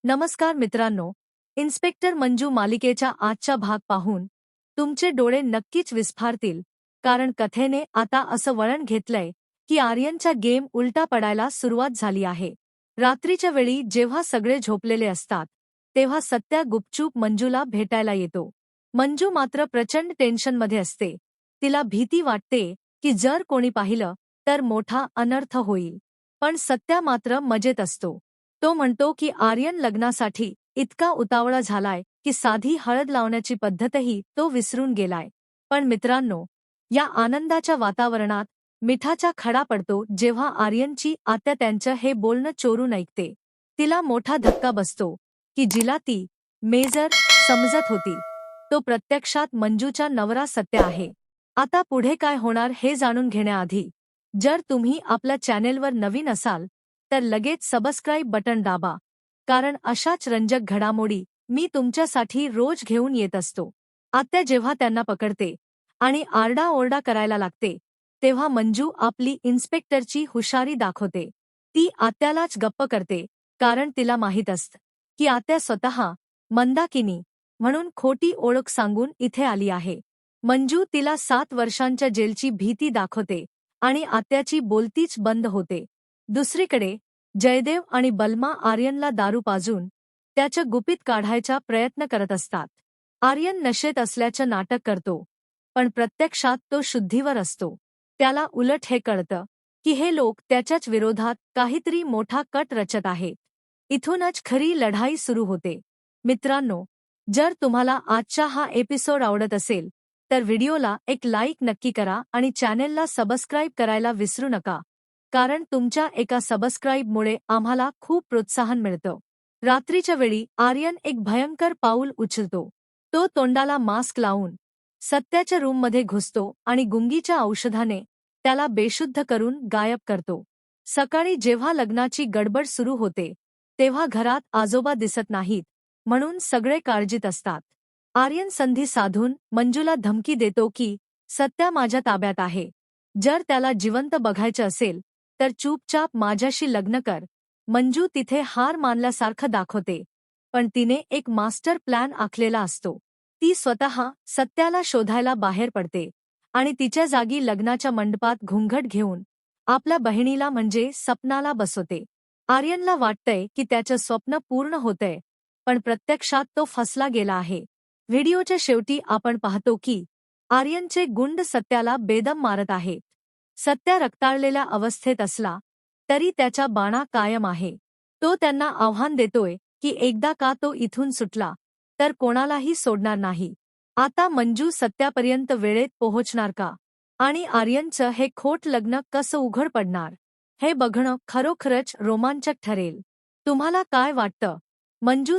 नमस्कार मित्रांनो, इन्स्पेक्टर मंजू मालिकेच्या आजचा भाग पाहून तुमचे डोळे नक्कीच विस्फारतील, कारण कथेने आता असं वळण घेतलंय की आर्यनचा गेम उलटा पडायला सुरुवात झाली आहे. रात्रीच्या वेळी जेव्हा सगळे झोपलेले असतात तेव्हा सत्या गुपचूप मंजूला भेटायला येतो. मंजू मात्र प्रचंड टेन्शनमध्ये असते. तिला भीती वाटते की जर कोणी पाहिलं तर मोठा अनर्थ होईल. पण सत्या मात्र मजेत असतो. तो म्हणतो की आर्यन लग्नासाठी इतका उतावळा झालाय की साधी हळद लावण्याची पद्धतही तो विसरून गेलाय. पण मित्रांनो, या आनंदाच्या वातावरणात मिठाचा खडा पडतो जेव्हा आर्यनची आत्या त्यांचं हे बोलणं चोरून ऐकते. तिला मोठा धक्का बसतो की जिला ती मेजर समजत होती तो प्रत्यक्षात मंजूचा नवरा सत्य आहे. आता पुढे काय होणार हे जाणून घेण्याआधी जर तुम्ही आपल्या चॅनेलवर नवीन असाल तर लगेच सबस्क्राईब बटन दाबा, कारण अशाच रंजक घडामोडी मी तुमच्यासाठी रोज घेऊन येत असतो. आत्या जेव्हा त्यांना पकडते आणि आरडाओरडा करायला लागते तेव्हा मंजू आपली इन्स्पेक्टरची हुशारी दाखवते. ती आत्यालाच गप्प करते, कारण तिला माहीत असतं की आत्या स्वतः मंदाकिनी म्हणून खोटी ओळख सांगून इथे आली आहे. मंजू तिला 7 वर्षांच्या जेलची भीती दाखवते आणि आत्याची बोलतीच बंद होते. दुसरीकडे जयदेव आणि बलमा आर्यनला दारू पाजून त्याचं गुपित काढायचा प्रयत्न करत असतात. आर्यन नशेत असल्याचं नाटक करतो, पण प्रत्यक्षात तो शुद्धीवर असतो. त्याला उलट हे कळतं की हे लोक त्याच्याच विरोधात काहीतरी मोठा कट रचत आहेत. इथूनच खरी लढाई सुरू होते. मित्रांनो, जर तुम्हाला आजचा हा एपिसोड आवडत असेल तर व्हिडिओला एक लाईक नक्की करा आणि चॅनेलला सबस्क्राईब करायला विसरू नका, कारण तुमच्या एका सबस्क्राईबमुळे आम्हाला खूप प्रोत्साहन मिळतं. रात्रीच्या वेळी आर्यन एक भयंकर पाऊल उचलतो. तो तोंडाला मास्क लावून सत्याच्या रूममध्ये घुसतो आणि गुंगीच्या औषधाने त्याला बेशुद्ध करून गायब करतो. सकाळी जेव्हा लग्नाची गडबड सुरू होते तेव्हा घरात आजोबा दिसत नाहीत, म्हणून सगळे काळजीत असतात. आर्यन संधी साधून मंजूला धमकी देतो की सत्या माझ्या ताब्यात आहे. जर त्याला जिवंत बघायचं असेल तर चुपचाप माझ्याशी लग्न कर. मंजू तिथे हार मानल्यासारखं दाखवते, पण तिने एक मास्टर प्लॅन आखलेला असतो. ती स्वतः सत्याला शोधायला बाहेर पडते आणि तिच्या जागी लग्नाच्या मंडपात घुंगट घेऊन आपल्या बहिणीला म्हणजे सपनाला बसवते. आर्यनला वाटतंय की त्याचं स्वप्न पूर्ण होतंय, पण प्रत्यक्षात तो फसला गेला आहे. व्हिडिओच्या शेवटी आपण पाहतो की आर्यनचे गुंड सत्याला बेदम मारत आहेत. सत्या रक्ताळलेल्या अवस्थेत असला तरी त्याच्या बाणा कायम आहे. तो त्यांना आव्हान देतोय की एकदा का तो इथून सुटला तर कोणालाही सोडणार नाही. आता मंजू सत्यापर्यंत वेळेत पोहोचणार का, आणि आर्यनचं हे खोट लग्न कसं उघड पडणार, हे बघणं खरोखरच रोमांचक ठरेल. तुम्हाला काय वाटतं? मंजू